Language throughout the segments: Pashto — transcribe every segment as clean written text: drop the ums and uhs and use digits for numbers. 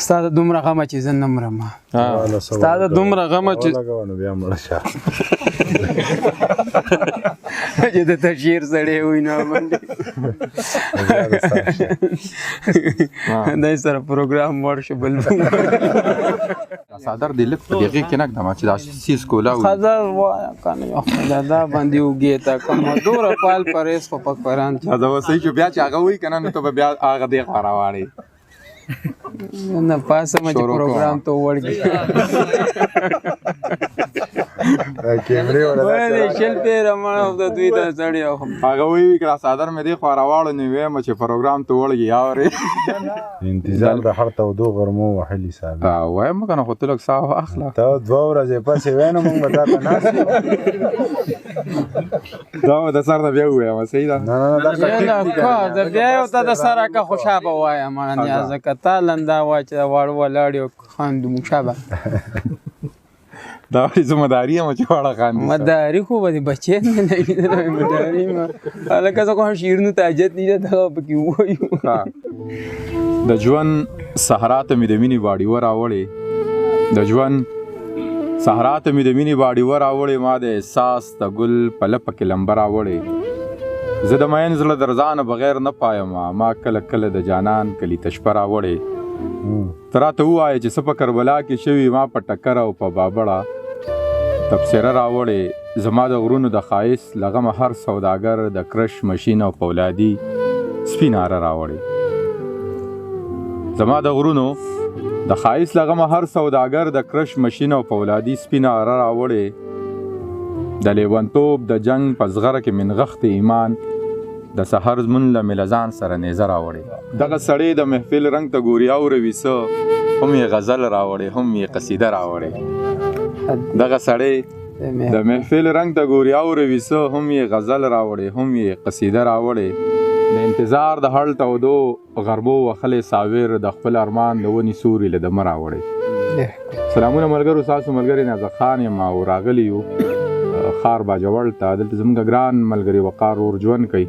ستا د دومره غمه چې زه نه مرم ستا د دومره غمه چې چې د تشهیر سړی وي نو دای سره پروګرام مړ شو بل صادر دی لږ په دغې کې نږدم چې دا سیس کولا خزر وایه کنه یو خدای دا باندې وږې ته کوم دوره پال پرېس خو پک پران دا صحیح چې بیا چې هغه وایي که نه نو ته به بیا هغه دې خوا راواړې نه پاسه مې چې پروګرام ته وړږي شل پیره مړه د دوی ته سړی هغه وایي که صادر مې دې خوا راواړو نو ویم چې پروګرام ته وړږي اورې انتظار د هر تودو غرمو وهلي صاحب وایم که نه خو ته لږ ساه اخله ته 2 ورځې پسې وای نو موږ به تا ته ناست یو دا به د سر نه بیا ووایم صحیح ده د بیا یو ته د سره که خوشابه وایم مړه نیازه که تا لندا وای چې واړه ولاړ یو خاندو مشابه دا وایي زه مداري یم چې واړه خاندي مداري خو به دې بچی نه لګي مداري هلکه زه خو هم شعرونو ته حاجت نه دغه پکې ووایو د ژوند صحرا ته مې د مینې باډیوه راوړې د ژوند صحرا ته مې د مینې باډیوه راوړې ما د احساس د ګل په لپه کې لمبه راوړې زه د مین زړه در ځانه بغیر نه پایم ما کله کله د جانان کلي ته شپه راوړې ته راته ووایې چې څه په کربلا کې شوي ما په ټکر او په بابړه تبصره راوړې زما د غرونو د ښایست له غمه هر سوداګر د کرش مشین او پولادي سپیناره راوړې زما د غرونو د ښایست له غمه هر سوداګر د کرش مشین او پولادي سپیناره راوړې د لیونتوب د جنگ په زغره کې من غخت ایمان د سحر زمون له ملزان سره نیزه راوړې دغه سړی د محفل رنګ ته ګوري اوروي څه هم یې غزل راوړې هم یې قصیده راوړې دغه سړی د محفل رنګ ته ګوري اوروي څه هم یې غزل راوړې هم یې قصیده راوړې د انتظار د هړ تودو غربو وخلې ساویر د خپل ارمان د ونې سوري له دمه راوړې سلامونه ملګرو ستاسو ملګری نازک خان یم او راغلی یو خار باجوړ ته دلته زموږ ګران ملګري وقار ور ژوند کوي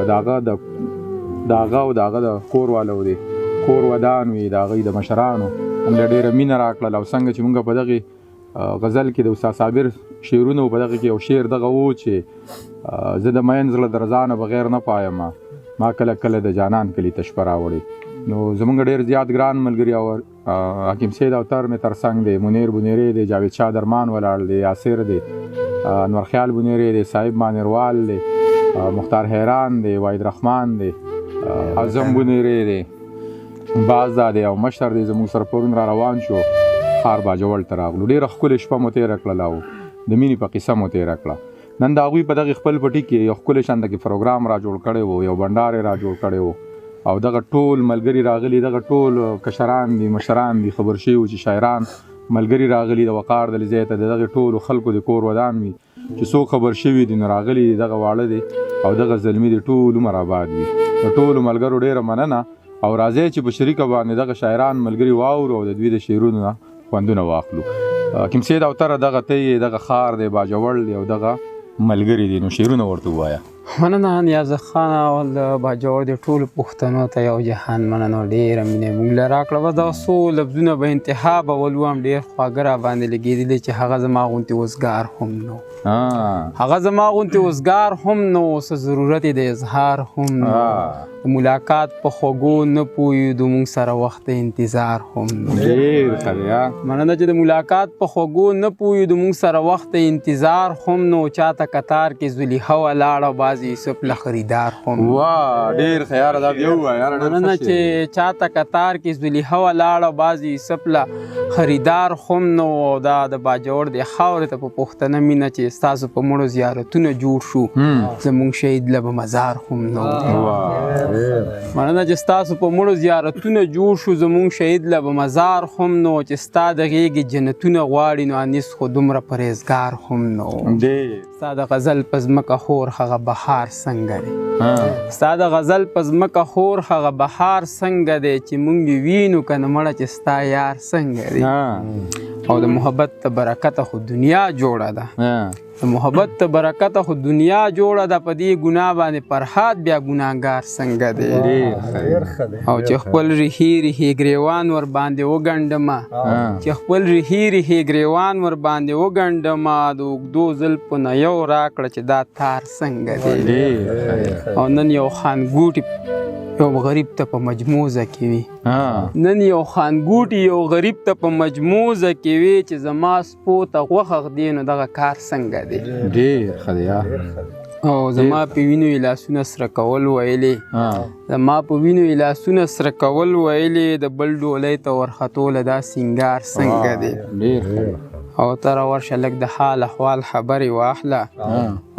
د هغه د کور والو دی کور ودان وي د هغوی د مشرانو موږ له ډېره مینه راکړله او څنګه چې موږ په دغې غزل کې د استاد صابر شعرونه په دغه کې یو شعر دغه و چې زه د مین زړه در ځانه بغیر نه پایم ما کله کله د جانان کلي ته شپه راوړې نو زموږ ډېر زیات ګران ملګري او حکیم سید اوتر مې تر څنګ دی منیر بنیری دی جاوید شاه درمان ولاړ دی یاسر دی انور خیال بنیری دی صاحب مانیروال دی مختار حیران دی واحد رحمان دی اعظم بنیری دی باز دی او مشر دی زموږ سره پرون را روان شو خار باجوړ ته راغلو ډېره ښکلې شپه مو تېره کړله او د مینې په قصه مو تېره کړه نن د هغوی په دغې خپل پټي کې یو ښکلی شانته کې پروګرام را جوړ کړی و یو بنډار یې را جوړ کړی و او دغه ټول ملګري راغلي دغه ټول کشران دي مشران دي خبر شوي وو چې شاعران ملګري راغلي د وقار د ځای ته د دغې ټولو خلکو د کور ودان وي چې څوک خبر شوي دي نو راغلي دي دغه واړه دی او دغه زلمي د ټول عمر آباد وي د ټولو ملګرو ډېره مننه او راځئ چې په شریکه باندې دغه شاعران ملګري واورو او د دوی د شعرونو نه خوندونه واخلو حکیم سید اوتره دغه ته یې دغه خار دی باجوړ دی او دغه ملګري دي نو شعرونه ورته ووایه مننه نیازه خان اول د باجوړ د ټولو پښتنو ته یو جهان مننه ډېره مینه موږ له راکړه بس دغه څو لفظونه به انتها به ولو هم ډېر خواږه راباندې لګېدلي چې هغه زما غوندې وزګار هم نو هغه زما غوندې وزګار هم نو څه ضرورت یې د اظهار هم نو د ملاقات په خوږو نه پوهېدو موږ سره وخت انتظار هم نو مننه چې د ملاقات په خوږو نه پوهېدو موږ سره وخت انتظار هم نو چاته قطار کې زلیخه ولاړه بعضې یوسف له خریدار هم ډېر ښه یاره دا بیا ووایه مننه چې چاته قطار کې زلیخه ولاړه بعضې یوسف له خریدار هم نو او دا د باجوړ د خاورې ته په پښتنه مینه چې ستاسو په مړو زیارتونه جوړ شو زموږ شهید له به مزار هم نو مننه چې ستاسو په مړو زیارتونه جوړ شو زموږ شهید له به مزار هم نو چې ستا د غېږې جنتونه غواړي نو انیس خو دومره پرهیزګار هم نو ستا د غزل په ځمکه خور هغه بهار څنګه دی ستا د غزل په ځمکه خور هغه بهار څنګه دی چې موږ یې وینو که نه مړه چې ستا یار څنګه دی او د محبت ته برکته خو دنیا جوړه ده. د محبت ته برکته خو دنیا جوړه ده، په دې ګناه باندې فرهاد بیا ګناهګار څنګه دی. او چې خپل ریښې ریښې ګریوان ور باندې وګنډمه، چې خپل ریښې ریښې ګریوان ور باندې وګنډمه، د اوږدو زلفو نه یو راکړه چې دا تار څنګه دی. او نن یو خانګوټي یو غریب ته په مجموزه کې وي، نن یو خانګوټي یو غریب ته په مجموزه کې وي چې زما سپو ته غوښه ږدي نو دغه کار څنګه دی. ډېر ښه دی. او زما په وینو یې لاسونه سره کول ویلې، زما په وینو یې لاسونه سره کول ویلې، د بل ډولۍ ته ورختوله دا سینګار څنګه دی. ډېر ښه. او ته راورشه لږ د حال احوال خبرې واخله،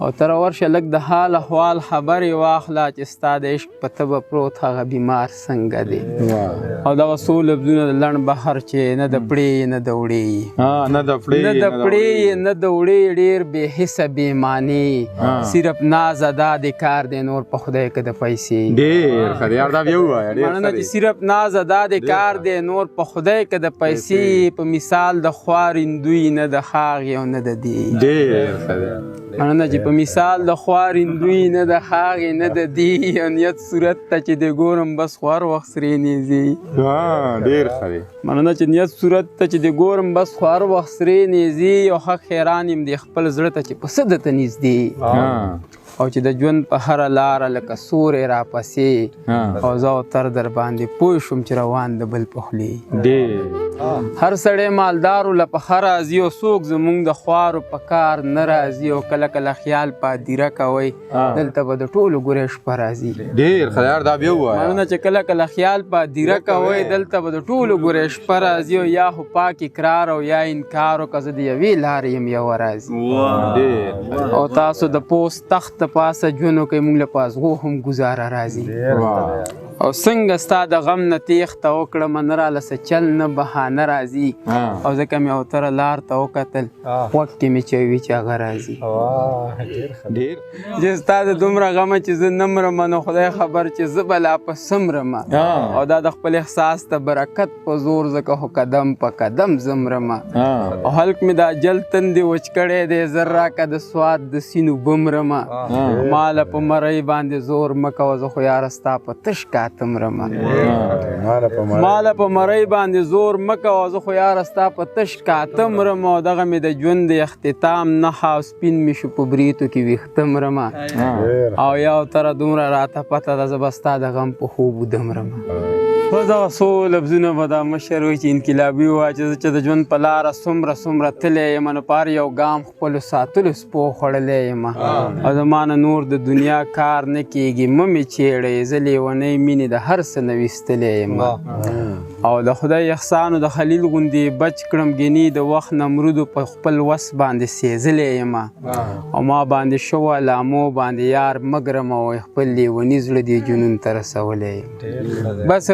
او ته راورشه لږ د حال احوال خبرې واخله چې ستا د عشق په تبه پروت هغه بیمار څنګه دی. او دغه څو لفظونه د لنډ بحر چې نه د پړې نه د وړې نه د پړې نه د وړې، ډېر بې حسه بې معنې، صرف ناز ادا د کار دی نور په خدای که د پیسې. ډېر ښه دی. دا بیا ووایه. مننه چې صرف ناز ادا د کار دی نور په خدای که د پیسې، په مثال د خوارندوی نه د خاغې او نه د دې. ډېر ښه دی. مننه چې په مثال د خوارندوی نه د خاغې نه د دې، او نیت صورت ته چې د ګورم بس خوار وخت سرې نیزې. ډېر ښه دی. مننه چې نیت صورت ته چې د ګورم بس خوار وخت سرې نیزې، او حق حیران یم د خپل زړه ته چې په څه درته نږدې. او چې د ژوند په هره لاره لکه سورې راپسې، او زه او تر در باندې پوه شوم چې روان د بل په خولې. هر سړی مالدارو له پخه راځي، او څوک زمونږ د خوارو په کار نه راځي. او کله کله خیال په هدیره کوئ، دلته به د ټولو ګورې شپه راځي. ډېر ښه دی. دا بیا ووایه. مننه چې کله کله خیال په هدیره کوئ، دلته به د ټولو ګورې شپه راځي. او یا خو پاک اقرار او یا انکار، او که زه د یوې لارې یم یوه راځي. او تاسو د پوست تخت د پاسه ژوند وکئ، موږ له پازغو هم ګزاره راځي. او څنګه ستا د غم نه تېښته وکړمه، نه راله څه چل نه بهانه راځي. او ځکه مې اوتره لار ته وکتل، غوږ کې مې چې وي چې هغه راځي. چې ستا د دومره غمه چې زه نه مرمه، نو خدای خبر چې زه به لا په څه مرمه. او دا د خپل احساس ته برکت په زور، ځکه خو قدم په قدم زه مرمه. او هلک مې دا جل تندې وچ کړی دی، زر راکه د سواد د سینو بمرمه. ماله په مرۍ باندې زور مه کوه، زه خو یاره ستا په تش کاته مرمه. ماله په مرۍ باندې زور مه کوه، زه خو یاره ستا په تش کاته مرمه. او دغه مې د ژوند د اختتام نښه، او سپین مې شو په بریتو کې ویښته مرمه. او یو تره دومره راته پته ده، زه به ستا د غم په خوب وده مرمه. بس دغه څو لفظونه به دا مشر وایي چې انقلابي وایي چې د ژوند په لاره څومره تللی یم، نو په هر یو ګام خپلو ساتلو سپو خوړلی یم. او زما نه نور د دنیا کار نه کېږي، مه مې چېړئ، زه لیونۍ مینې د هر څه نه ویستلی یم. او د خدای احسان د خلیل غوندې بچ کړم، ګینې د وخت نمرودو په خپل وس باندې سېزلی یم. او ما باندې شوه لامو باندې یار مه ګرمه، او خپل لیوني زړه دې جنون ته رسولی یم. بس